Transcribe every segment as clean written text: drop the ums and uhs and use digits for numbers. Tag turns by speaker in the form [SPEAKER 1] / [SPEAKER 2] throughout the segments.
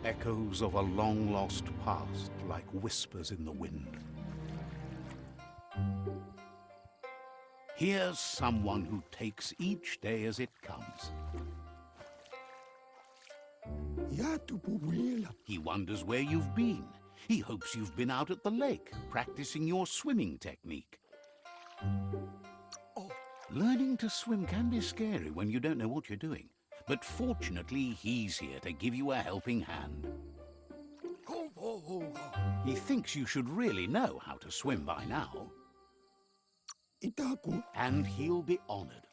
[SPEAKER 1] Echoes of a long-lost past like whispers in the wind. Here's someone who takes each day as it comes. He wonders where you've been. He hopes you've been out at the lake, practicing your swimming technique. Learning to swim can be scary when you don't know what you're doing. But fortunately, he's here to give you a helping hand. He thinks you should really know how to swim by now. And he'll be honored.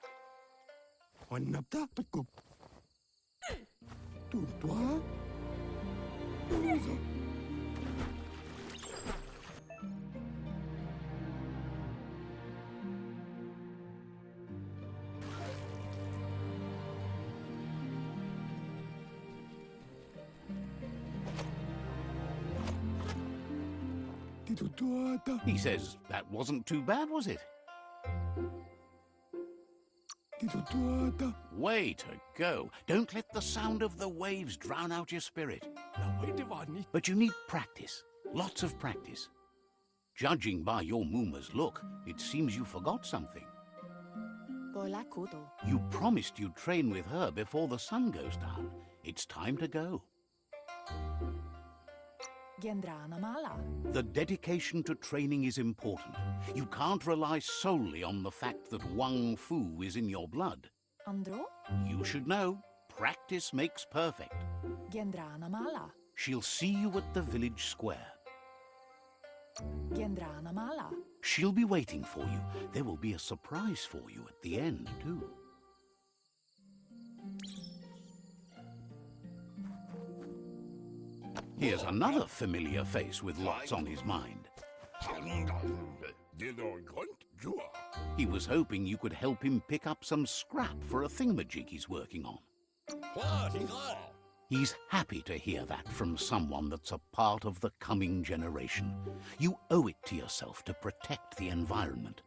[SPEAKER 1] He says, that wasn't too bad, was it? Way to go. Don't let the sound of the waves drown out your spirit. But you need practice. Lots of practice. Judging by your Muma's look, it seems you forgot something. You promised you'd train with her before the sun goes down. It's time to go. The dedication to training is important. You can't rely solely on the fact that Wang Fu is in your blood. You should know, practice makes perfect. She'll see you at the village square. She'll be waiting for you. There will be a surprise for you at the end, too. Here's another familiar face with lots on his mind. He was hoping you could help him pick up some scrap for a thingamajig he's working on. He's happy to hear that from someone that's a part of the coming generation. You owe it to yourself to protect the environment.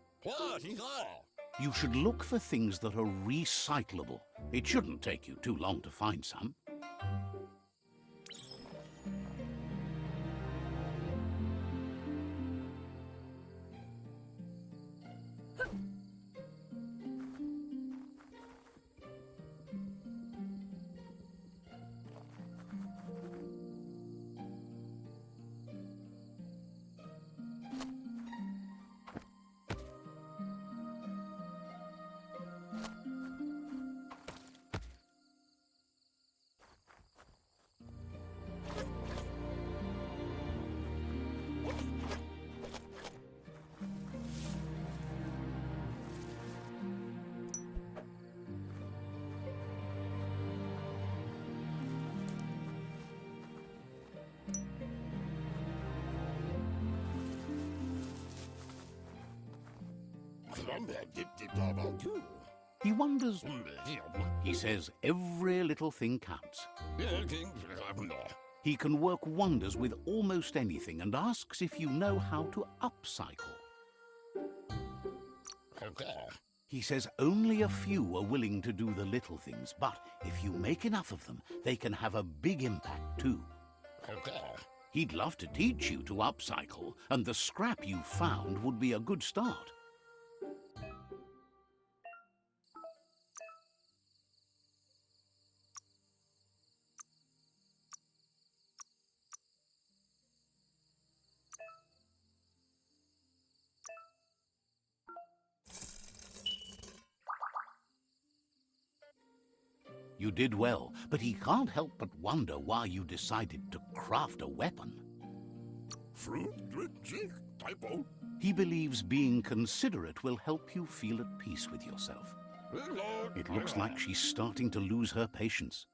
[SPEAKER 1] You should look for things that are recyclable. It shouldn't take you too long to find some. He wonders. He says every little thing counts. He can work wonders with almost anything and asks if you know how to upcycle. He says only a few are willing to do the little things, but if you make enough of them, they can have a big impact too. He'd love to teach you to upcycle, and the scrap you found would be a good start. You did well, but he can't help but wonder why you decided to craft a weapon. He believes being considerate will help you feel at peace with yourself. It looks like she's starting to lose her patience.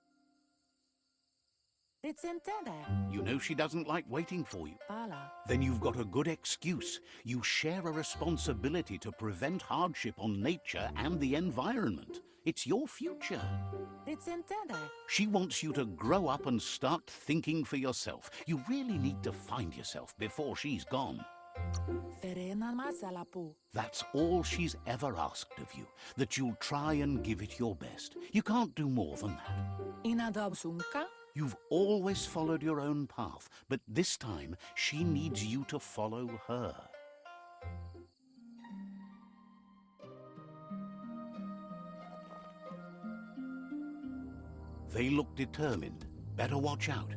[SPEAKER 1] You know she doesn't like waiting for you. Then you've got a good excuse. You share a responsibility to prevent hardship on nature and the environment. It's your future. She wants you to grow up and start thinking for yourself. You really need to find yourself before she's gone. That's all she's ever asked of you, that you'll try and give it your best. You can't do more than that. You've always followed your own path, but this time she needs you to follow her. They look determined. Better watch out.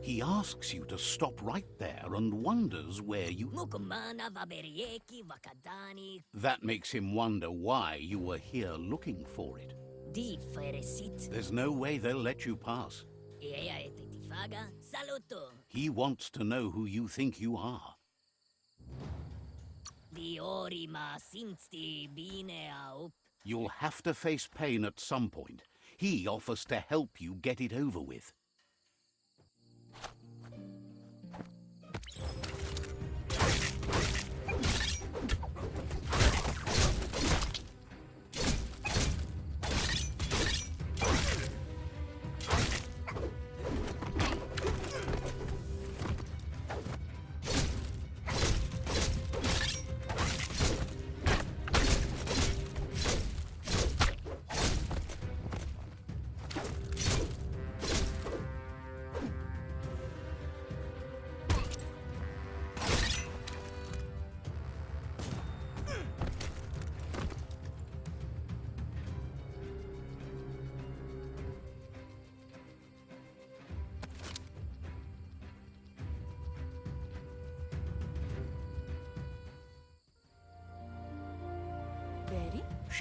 [SPEAKER 1] He asks you to stop right there and wonders where you... That makes him wonder why you were here looking for it. There's no way they'll let you pass. He wants to know who you think you are. You'll have to face pain at some point. He offers to help you get it over with.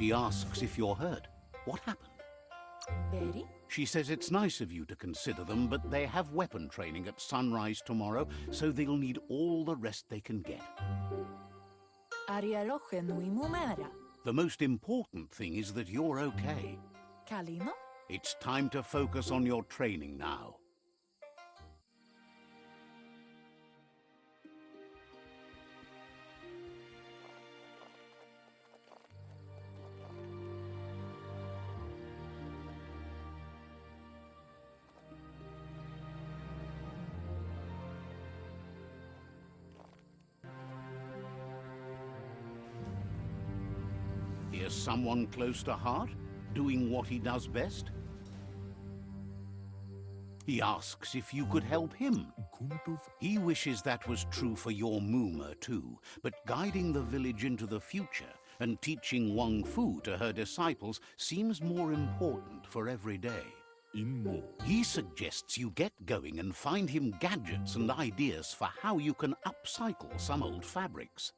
[SPEAKER 1] She asks if you're hurt. What happened?
[SPEAKER 2] Berry?
[SPEAKER 1] She says it's nice of you to consider them, but they have weapon training at sunrise tomorrow, so they'll need all the rest they can get. The most important thing is that you're okay.
[SPEAKER 2] Kalino?
[SPEAKER 1] It's time to focus on your training now. Here's someone close to heart, doing what he does best. He asks if you could help him. He wishes that was true for your Muma too, but guiding the village into the future and teaching Wang Fu to her disciples seems more important for every day. He suggests you get going and find him gadgets and ideas for how you can upcycle some old fabrics.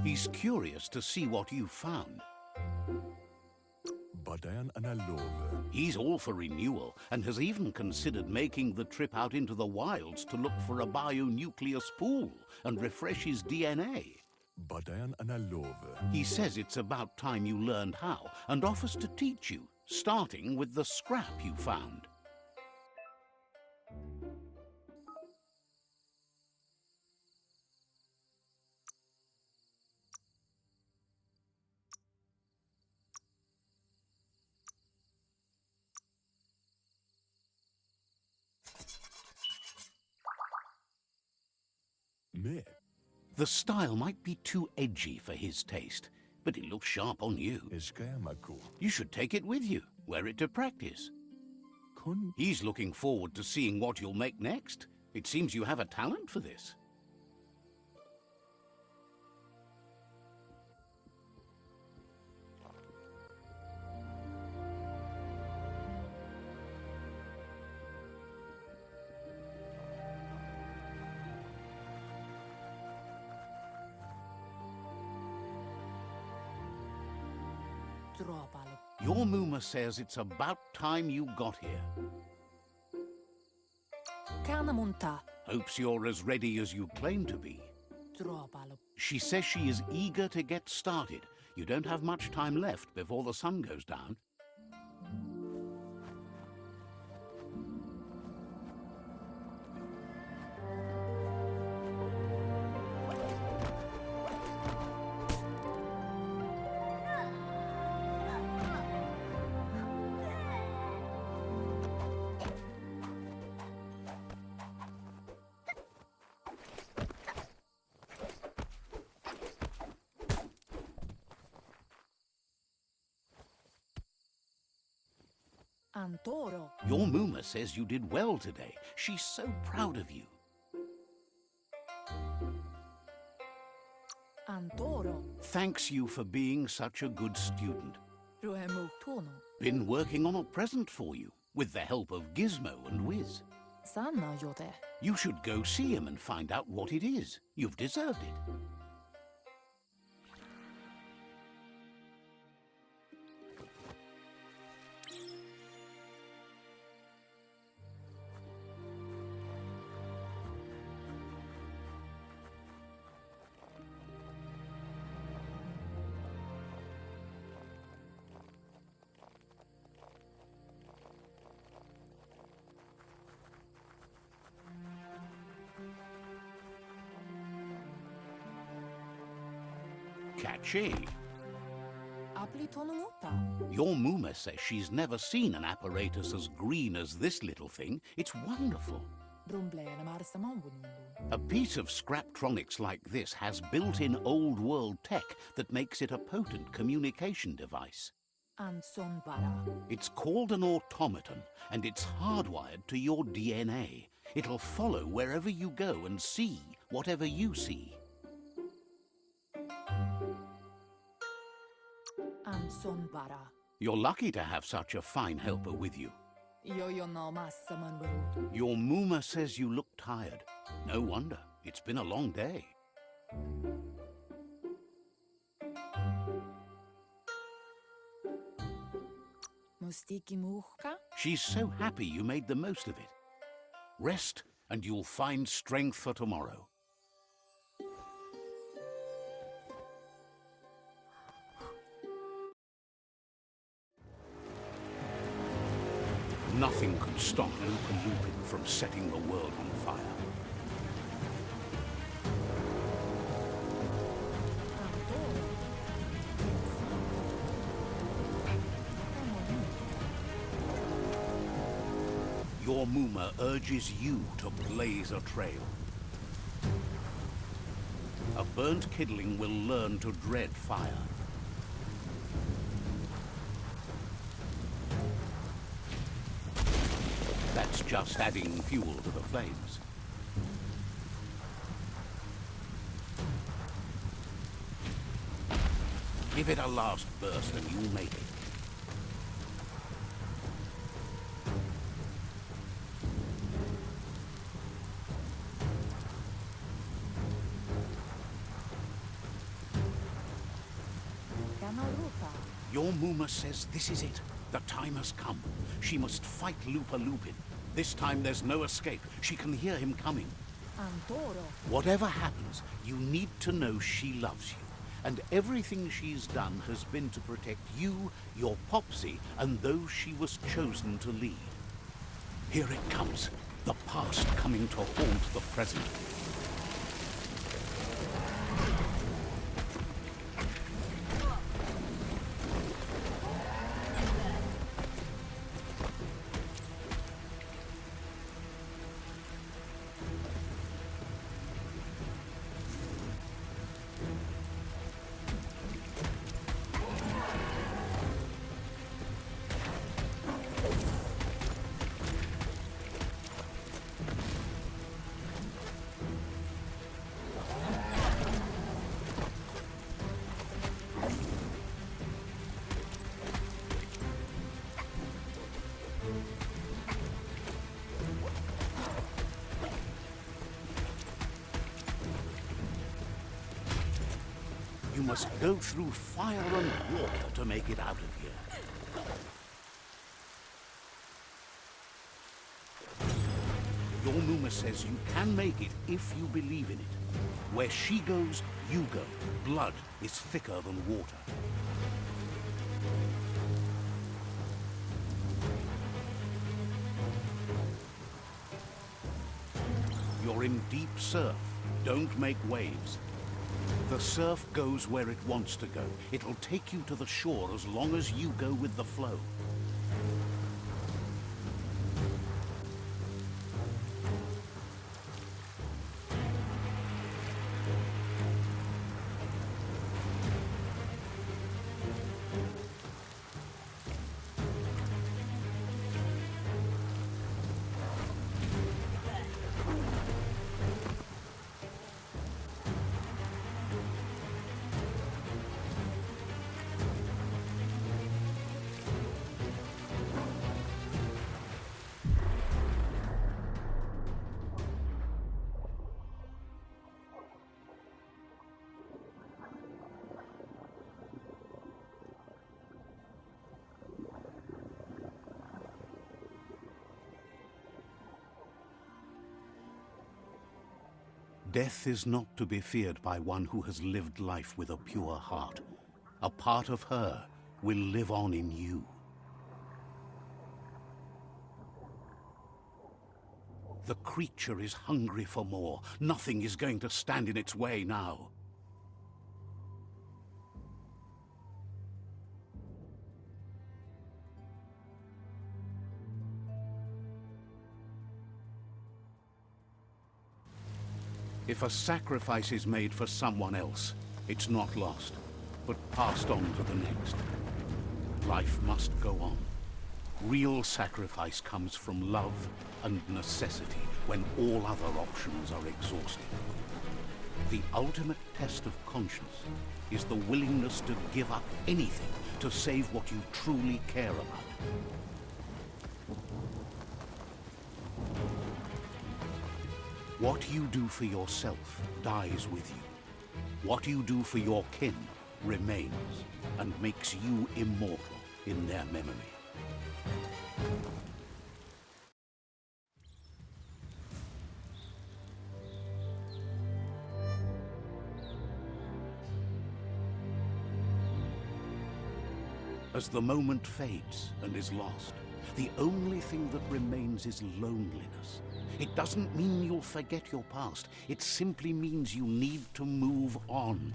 [SPEAKER 1] He's curious to see what you found. He's all for renewal and has even considered making the trip out into the wilds to look for a bionuclear spool and refresh his DNA. He says it's about time you learned how and offers to teach you, starting with the scrap you found. The style might be too edgy for his taste, but it looks sharp on you. You should take it with you, wear it to practice. He's looking forward to seeing what you'll make next. It seems you have a talent for this. Your Muma says it's about time you got here. Hopes you're as ready as you claim to be. She says she is eager to get started. You don't have much time left before the sun goes down.
[SPEAKER 2] Antoro.
[SPEAKER 1] Your Muma says you did well today. She's so proud of you.
[SPEAKER 2] Antoro.
[SPEAKER 1] Thanks you for being such a good student.
[SPEAKER 2] Ruemutono.
[SPEAKER 1] Been working on a present for you, with the help of Gizmo and Wiz.
[SPEAKER 2] Sanna jote.
[SPEAKER 1] You should go see him and find out what it is. You've deserved it. Catchy.
[SPEAKER 2] Aplitonomuta.
[SPEAKER 1] Your Muma says she's never seen an apparatus as green as this little thing. It's wonderful.
[SPEAKER 2] Brumbleena marsamanvunundu.
[SPEAKER 1] A piece of Scraptronics like this has built-in old-world tech that makes it a potent communication device.
[SPEAKER 2] Anson bara.
[SPEAKER 1] It's called an automaton, and it's hardwired to your DNA. It'll follow wherever you go and see whatever you see.
[SPEAKER 2] Anson bara.
[SPEAKER 1] You're lucky to have such a fine helper with you.
[SPEAKER 2] Yo no massamanvurut.
[SPEAKER 1] Your Muma says you look tired. No wonder. It's been a long day.
[SPEAKER 2] Mustiki muhka.
[SPEAKER 1] She's so happy you made the most of it. Rest, and you'll find strength for tomorrow. Nothing could stop LUPA-LUPIN from setting the world on fire. Your Muma urges you to blaze a trail. A burnt kidling will learn to dread fire. That's just adding fuel to the flames. Give it a last burst and you'll make it. Your Muma says this is it. The time has come. She must fight LUPA-LUPIN. This time there's no escape. She can hear him coming.
[SPEAKER 2] Antoro.
[SPEAKER 1] Whatever happens, you need to know she loves you. And everything she's done has been to protect you, your Popsy, and those she was chosen to lead. Here it comes. The past coming to haunt the present. You must go through fire and water to make it out of here. Your Muma says you can make it if you believe in it. Where she goes, you go. Blood is thicker than water. You're in deep surf. Don't make waves. The surf goes where it wants to go. It'll take you to the shore as long as you go with the flow. Death is not to be feared by one who has lived life with a pure heart. A part of her will live on in you. The creature is hungry for more. Nothing is going to stand in its way now. If a sacrifice is made for someone else, it's not lost, but passed on to the next. Life must go on. Real sacrifice comes from love and necessity when all other options are exhausted. The ultimate test of conscience is the willingness to give up anything to save what you truly care about. What you do for yourself dies with you. What you do for your kin remains and makes you immortal in their memory. As the moment fades and is lost, the only thing that remains is loneliness. It doesn't mean you'll forget your past. It simply means you need to move on.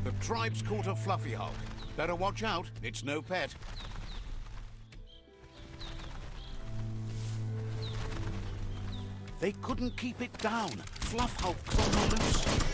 [SPEAKER 1] The tribe's caught a fluffy hulk. Better watch out. It's no pet. They couldn't keep it down. Fluff hulk's on the loose.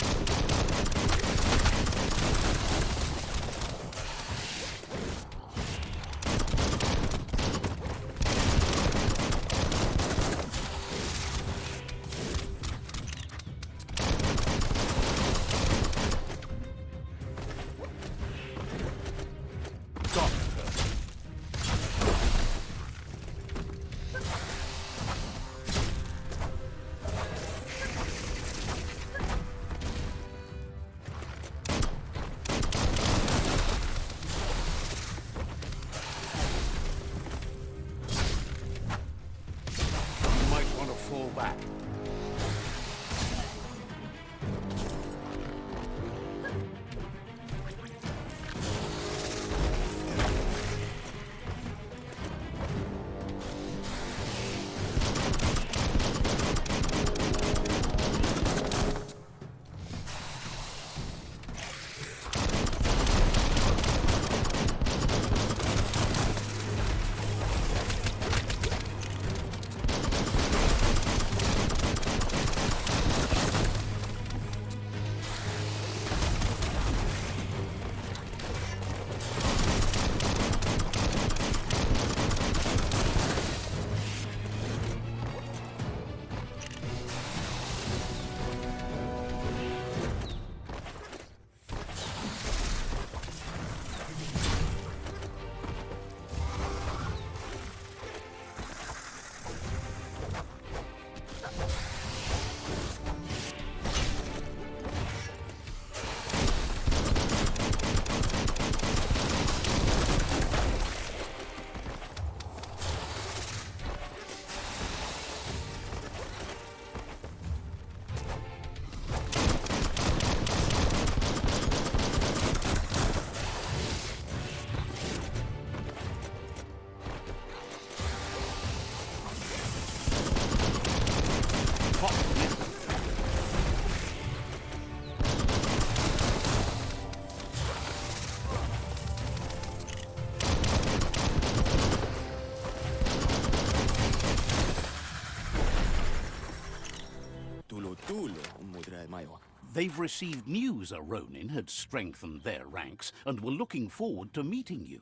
[SPEAKER 1] They've received news a Ronin had strengthened their ranks and were looking forward to meeting you.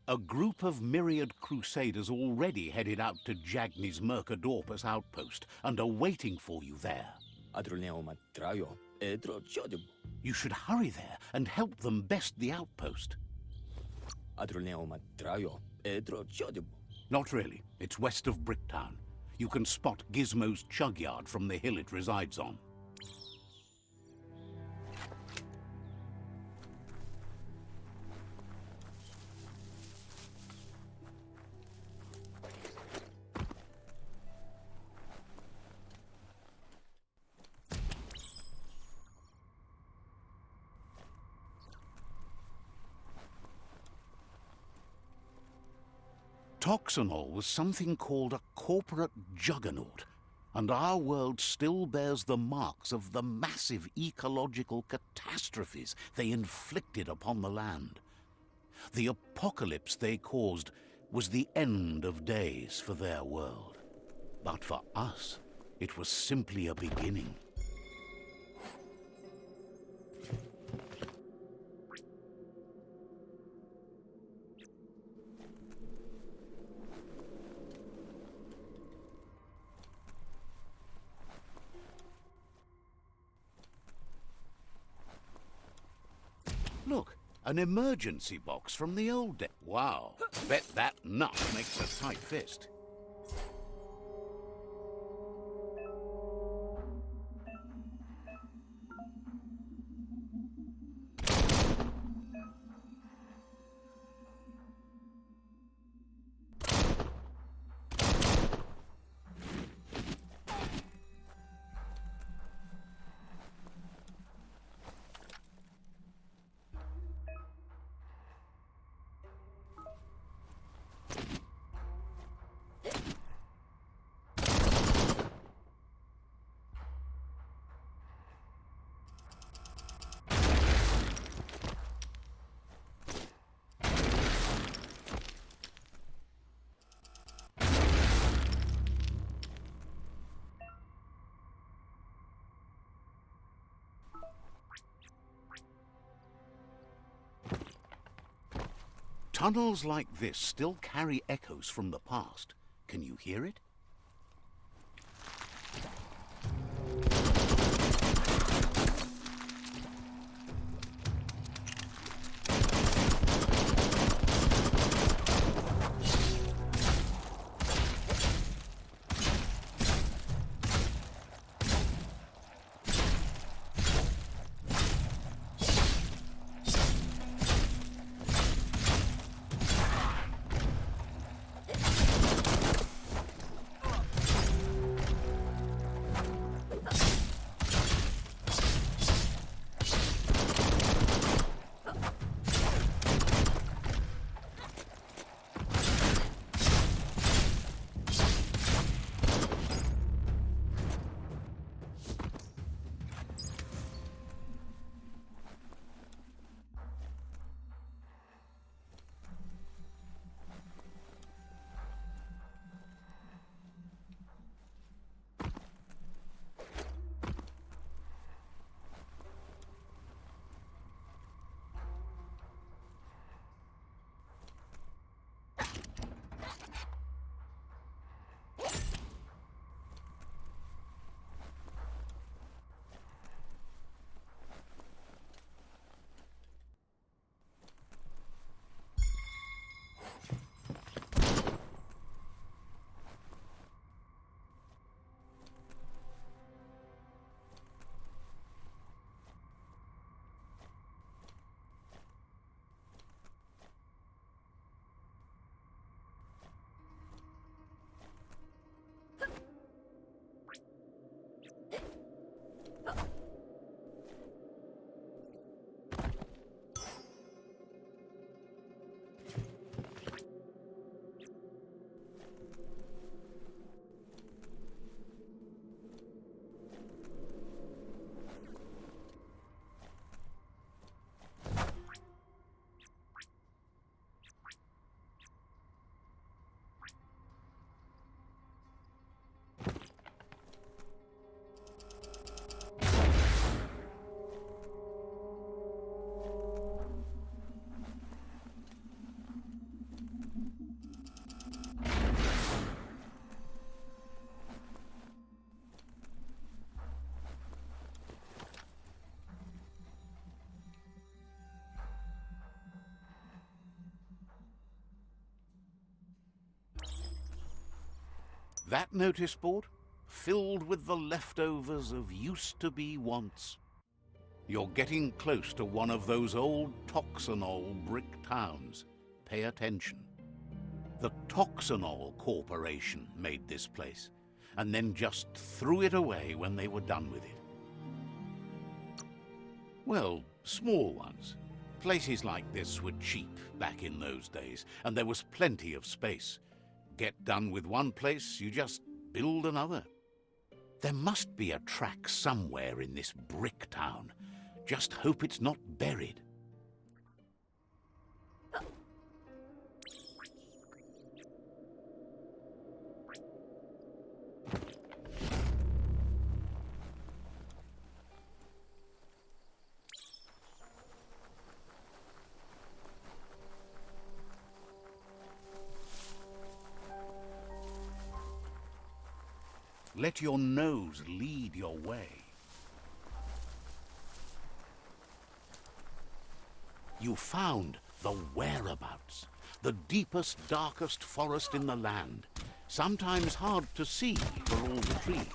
[SPEAKER 1] A group of myriad crusaders already headed out to Jagni's Mercadorpus outpost and are waiting for you there. You should hurry there and help them best the outpost. Not really. It's west of Bricktown. You can spot Gizmo's chug yard from the hill it resides on. Toxanol was something called a corporate juggernaut, and our world still bears the marks of the massive ecological catastrophes they inflicted upon the land. The apocalypse they caused was the end of days for their world. But for us, it was simply a beginning. Look, an emergency box from the old day. Wow, bet that nut makes a tight fist. Tunnels like this still carry echoes from the past. Can you hear it? That notice board? Filled with the leftovers of used-to-be wants. You're getting close to one of those old Toxanol brick towns. Pay attention. The Toxanol Corporation made this place, and then just threw it away when they were done with it. Well, small ones. Places like this were cheap back in those days, and there was plenty of space. Get done with one place, you just build another. There must be a track somewhere in this brick town. Just hope it's not buried. Let your nose lead your way. You found the whereabouts, the deepest, darkest forest in the land, sometimes hard to see for all the trees.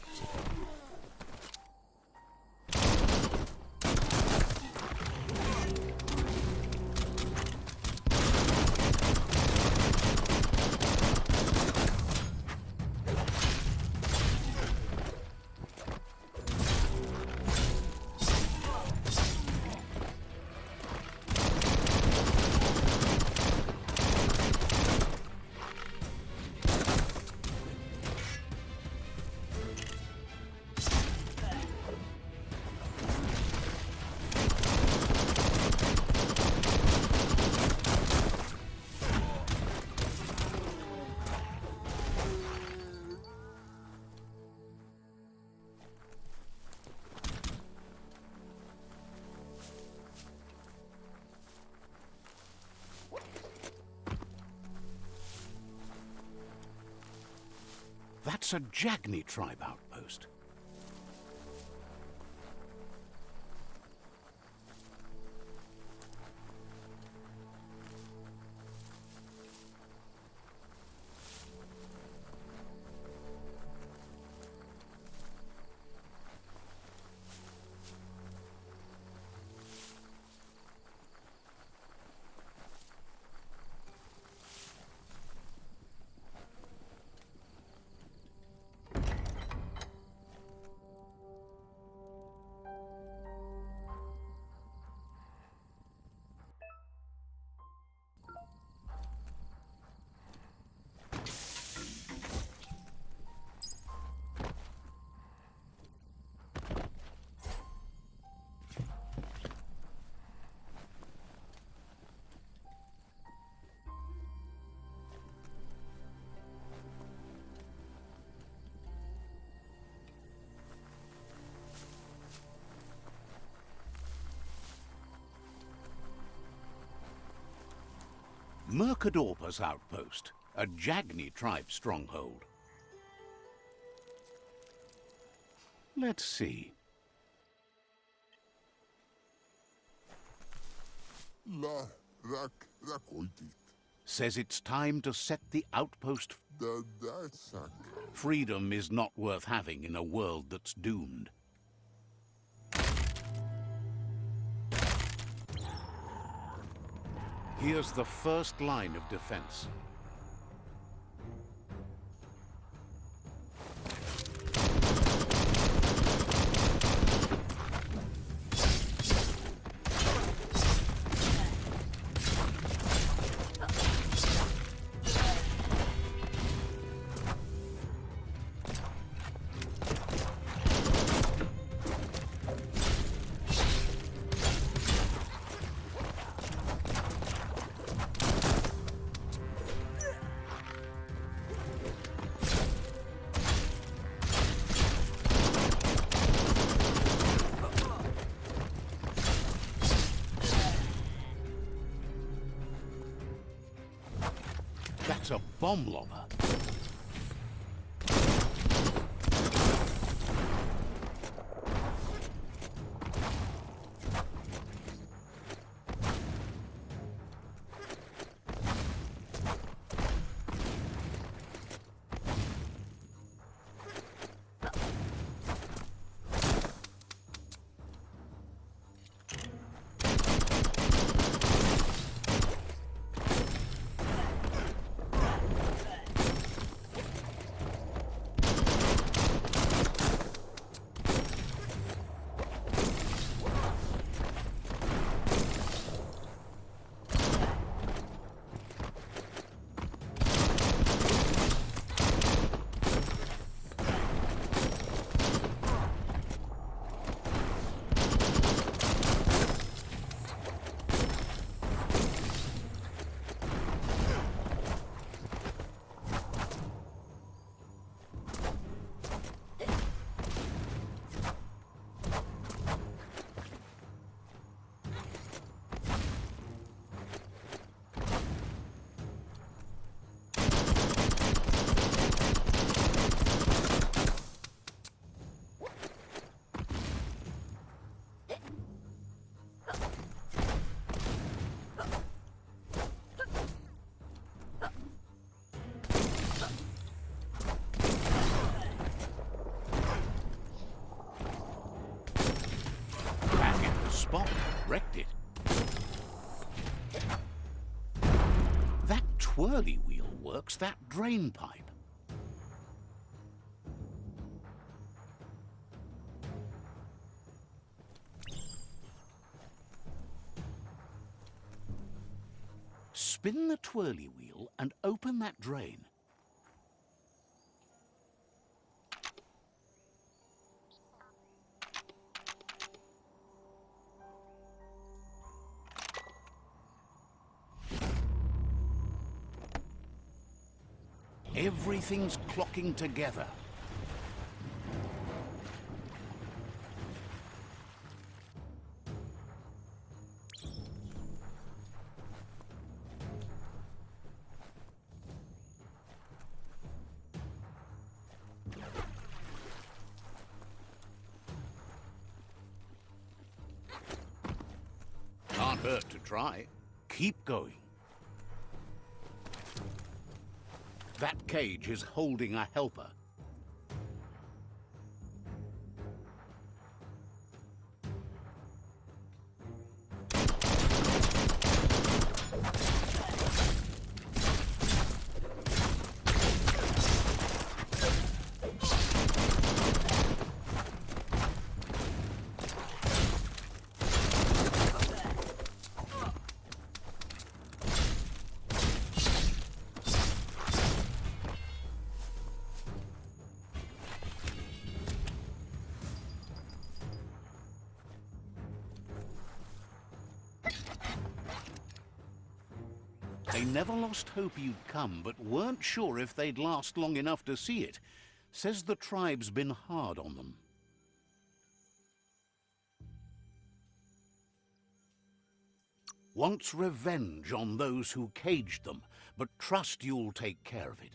[SPEAKER 1] That's a Jagni tribe outpost. Mercadorpa's outpost, a Jagni tribe stronghold. Let's see. Says it's time to set the outpost. Freedom is not worth having in a world that's doomed. Here's the first line of defense. That's a bomb lobber. spot. Wrecked it. That twirly wheel works that drain pipe. Spin the twirly wheel and open that drain. Everything's clocking together. Can't hurt to try. Keep going. That cage is holding a helper. They never lost hope you'd come, but weren't sure if they'd last long enough to see it. Says the tribe's been hard on them. Wants revenge on those who caged them, but trust you'll take care of it.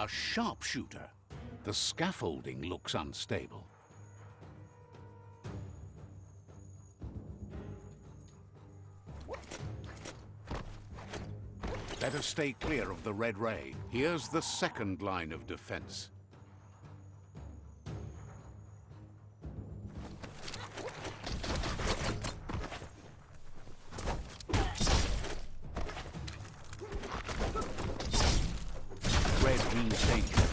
[SPEAKER 1] A sharpshooter. The scaffolding looks unstable. Better stay clear of the red ray. Here's the second line of defense. Red means danger.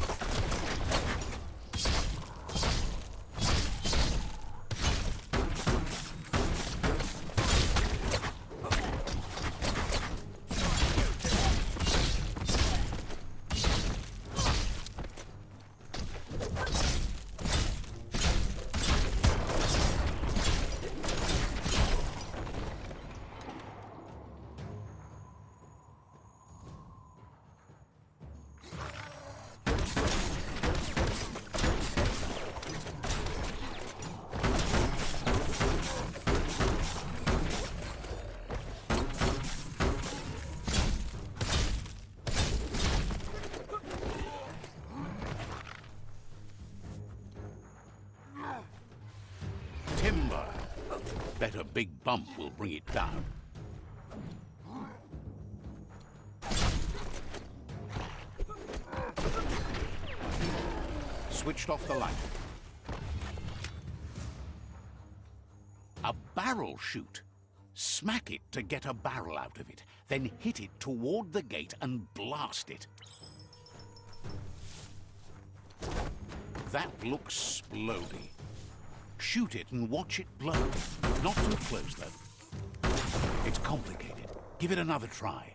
[SPEAKER 1] Timber. Bet a big bump will bring it down. Switched off the light. A barrel shoot. Smack it to get a barrel out of it, then hit it toward the gate and blast it. That looks splody. Shoot it and watch it blow. Not too close, though. It's complicated. Give it another try.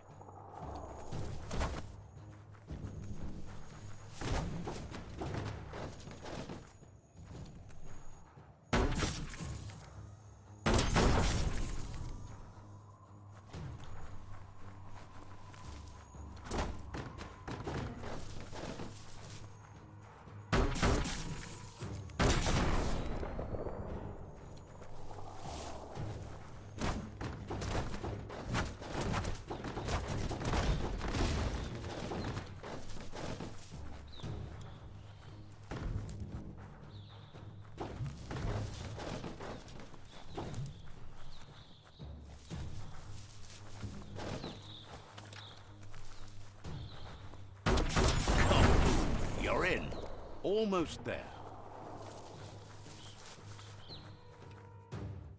[SPEAKER 1] Almost there.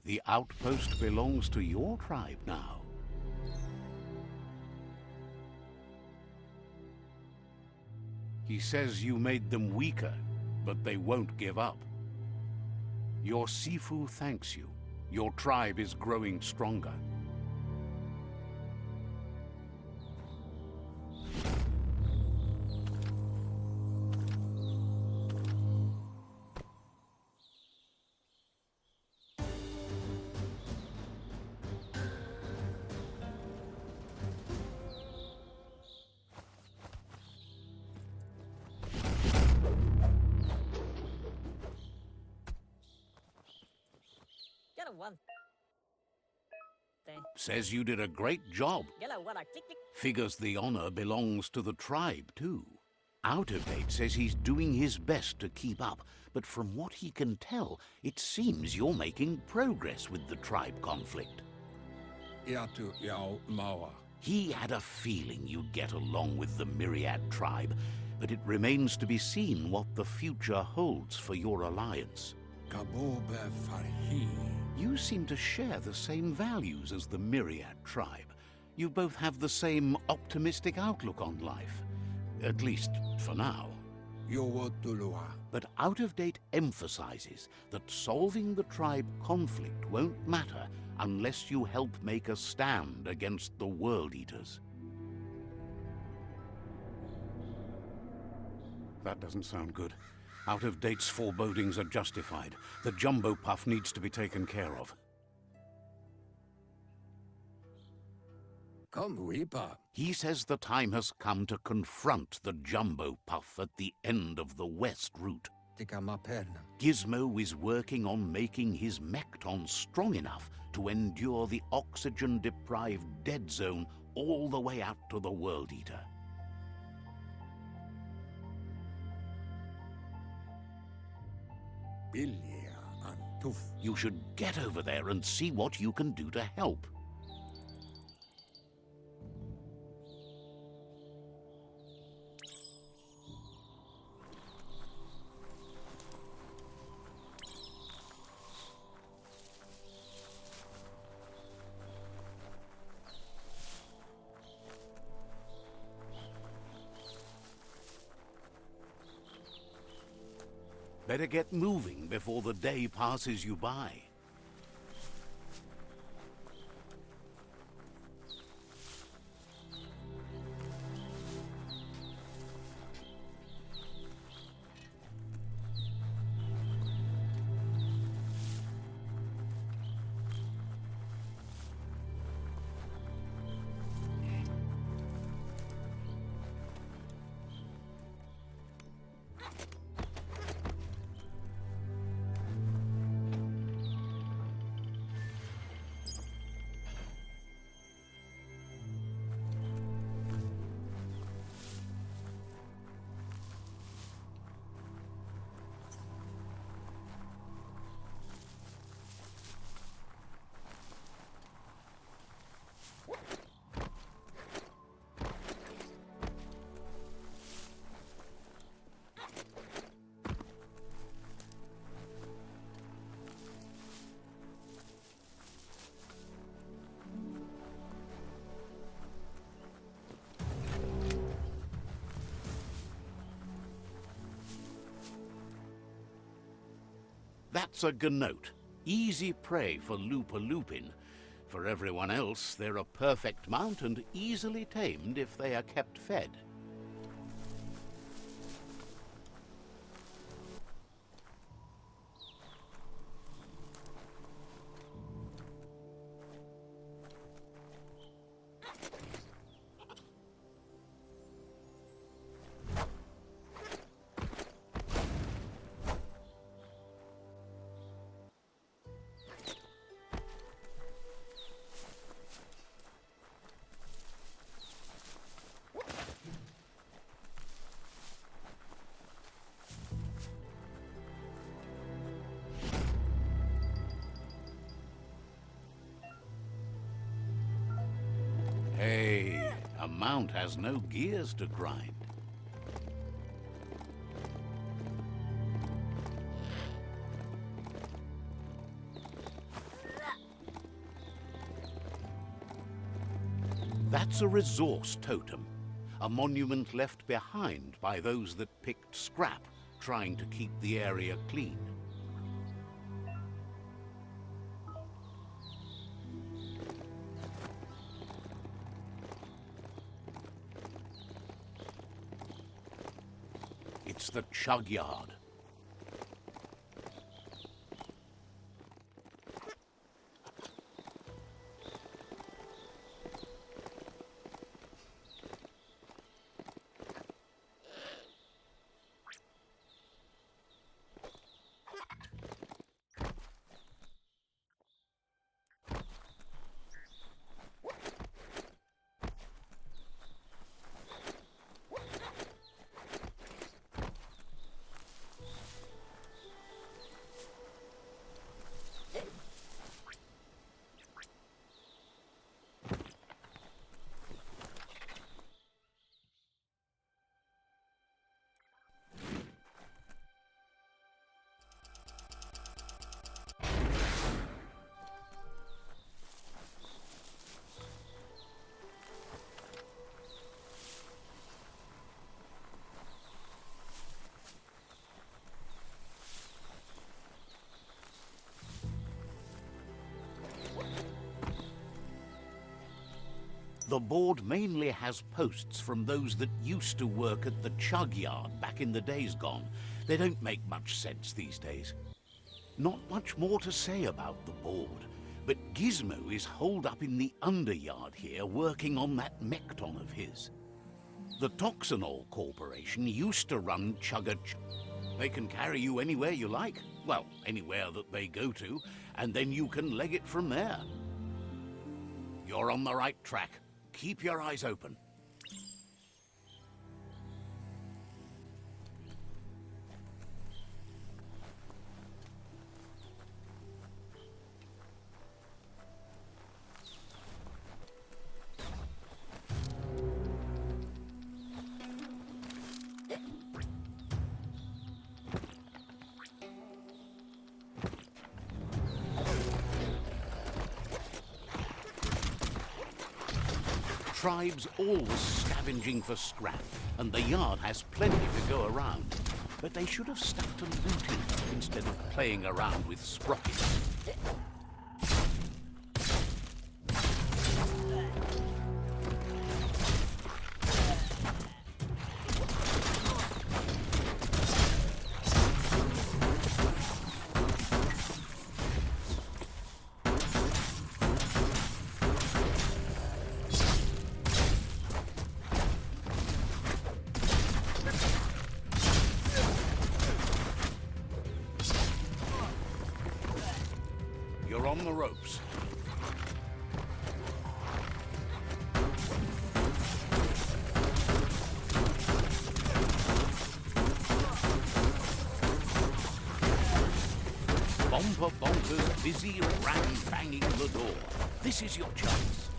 [SPEAKER 1] The outpost belongs to your tribe now. He says you made them weaker, but they won't give up. Your Sifu thanks you. Your tribe is growing stronger. Says you did a great job. Figures the honor belongs to the tribe, too. Outerdate says he's doing his best to keep up, but from what he can tell, it seems you're making progress with the tribe conflict. He had a feeling you'd get along with the Myriad tribe, but it remains to be seen what the future holds for your alliance. You seem to share the same values as the Myriad tribe. You both have the same optimistic outlook on life. At least, for now. But Out-of-Date emphasizes that solving the tribe conflict won't matter unless you help make a stand against the World Eaters. That doesn't sound good. Out-of-Date's forebodings are justified. The Jumbo Puff needs to be taken care of. He says the time has come to confront the Jumbo Puff at the end of the West route. Gizmo is working on making his Mekton strong enough to endure the oxygen-deprived dead zone all the way out to the World Eater. You should get over there and see what you can do to help. Better get moving before the day passes you by. That's a Gnote. Easy prey for LUPA-LUPIN. For everyone else, they're a perfect mount and easily tamed if they are kept fed. Hey, a mount has no gears to grind. That's a resource totem, a monument left behind by those that picked scrap, trying to keep the area clean. It's the chug yard. The board mainly has posts from those that used to work at the chug yard back in the days gone. They don't make much sense these days. Not much more to say about the board, but Gizmo is holed up in the underyard here working on that mekton of his. The Toxanol Corporation used to run They can carry you anywhere you like. Well, anywhere that they go to, and then you can leg it from there. You're on the right track. Keep your eyes open. Tribes always scavenging for scrap, and the yard has plenty to go around. But they should have stuck to looting instead of playing around with sprockets. You're on the ropes. Bomper Bonker's busy banging the door. This is your chance.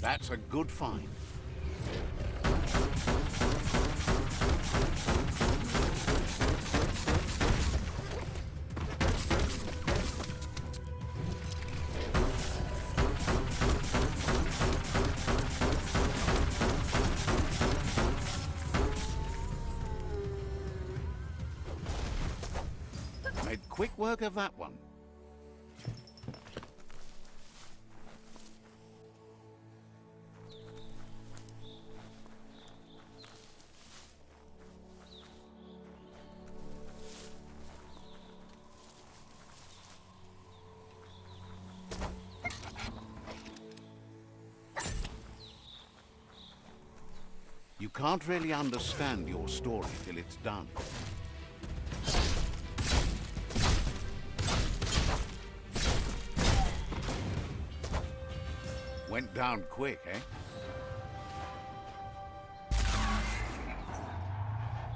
[SPEAKER 1] That's a good find. Made quick work of that one. You can't really understand your story till it's done. Went down quick, eh?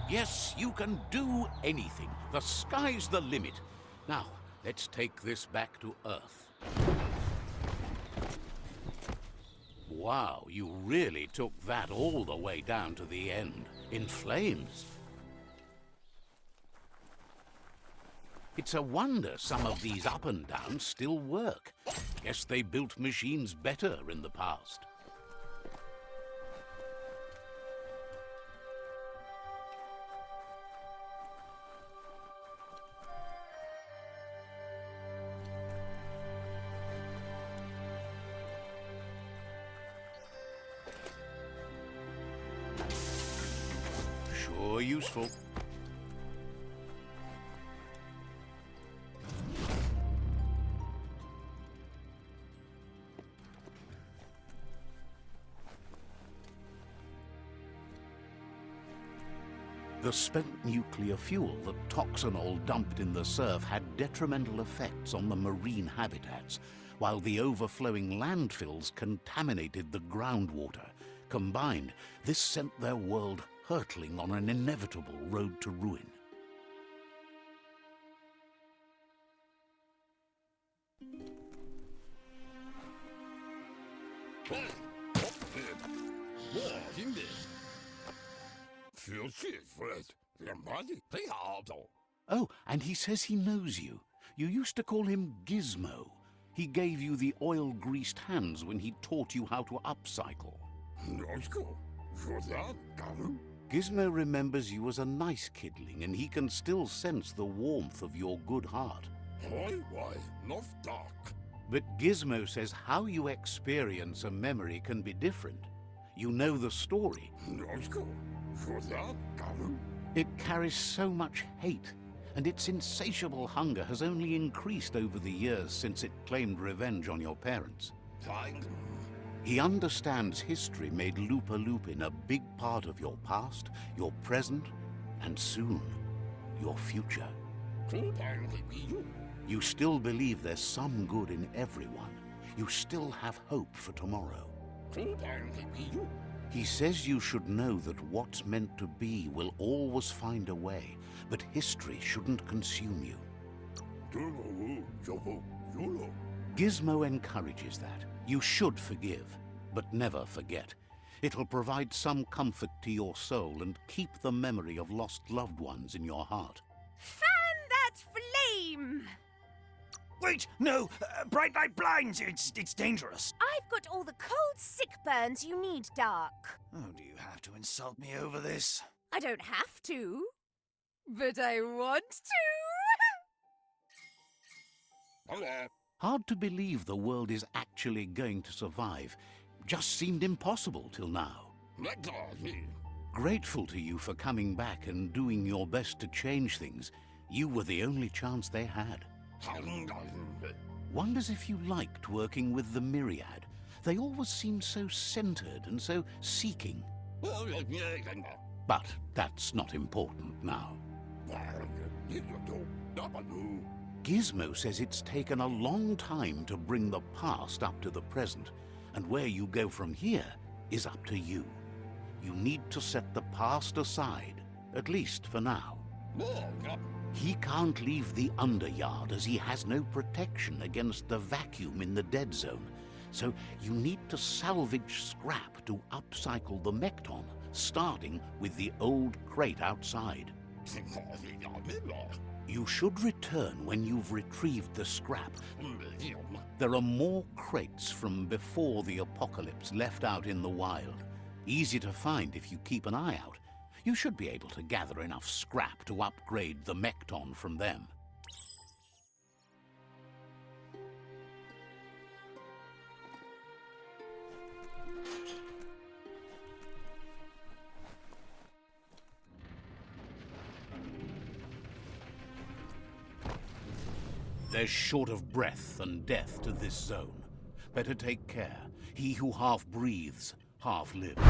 [SPEAKER 1] Yes, you can do anything. The sky's the limit. Now, let's take this back to Earth. Wow, you really took that all the way down to the end, in flames. It's a wonder some of these up and downs still work. Guess they built machines better in the past. Sure useful. The spent nuclear fuel that Toxanol dumped in the surf had detrimental effects on the marine habitats, while the overflowing landfills contaminated the groundwater. Combined, this sent their world hurtling on an inevitable road to ruin. Oh, and he says he knows you. You used to call him Gizmo. He gave you the oil-greased hands when he taught you how to upcycle. Gizmo remembers you as a nice kidling, and he can still sense the warmth of your good heart. But Gizmo says how you experience a memory can be different. You know the story. It carries so much hate, and its insatiable hunger has only increased over the years since it claimed revenge on your parents. He understands history made LUPA-LUPIN a big part of your past, your present, and soon, your future. You still believe there's some good in everyone. You still have hope for tomorrow. He says you should know that what's meant to be will always find a way, but history shouldn't consume you. Gizmo encourages that. You should forgive, but never forget. It'll provide some comfort to your soul and keep the memory of lost loved ones in your heart.
[SPEAKER 3] Fan that flame!
[SPEAKER 4] Wait, no! Bright light blinds! It's dangerous!
[SPEAKER 3] I've got all the cold sick burns you need, Dark.
[SPEAKER 4] Oh, do you have to insult me over this?
[SPEAKER 3] I don't have to, but I want to.
[SPEAKER 1] Hard to believe the world is actually going to survive. Just seemed impossible till now. Grateful to you for coming back and doing your best to change things. You were the only chance they had. Wonders if you liked working with the Myriad. They always seemed so centered and so seeking. But that's not important now. Gizmo says it's taken a long time to bring the past up to the present, and where you go from here is up to you. You need to set the past aside, at least for now. He can't leave the Underyard as he has no protection against the vacuum in the dead zone, so you need to salvage scrap to upcycle the Mecton, starting with the old crate outside. You should return when you've retrieved the scrap. There are more crates from before the apocalypse left out in the wild. Easy to find if you keep an eye out. You should be able to gather enough scrap to upgrade the Mecton from them. There's short of breath and death to this zone. Better take care. He who half breathes, half lives.